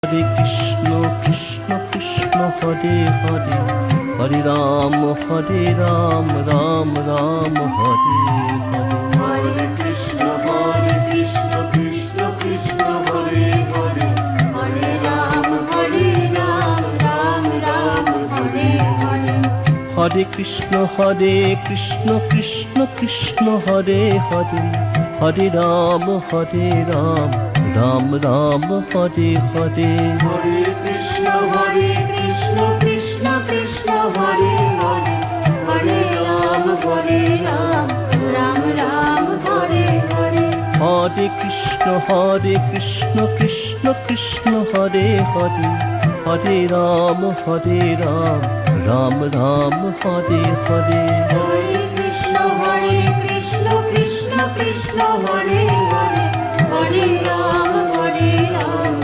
Hare Krishna Krishna Krishna Hare Hare, Hare Ram Ram Ram Hare Hare. Hare Krishna Krishna Krishna Hare Hare, Hare Ram Ram Ram Hare Hare. Hare Krishna Krishna Krishna Hare Hare, Hare Ram Ram Ram Hare Hare. Hare Krishna Krishna Krishna Hare Hare, Hare Ram Ram Ram Hare Hare. Hare Krishna Krishna Krishna Hare Hare, Hare Ram Ram Ram Hare Hare. Hare Krishna Krishna Krishna Hare Hare, Hare Ram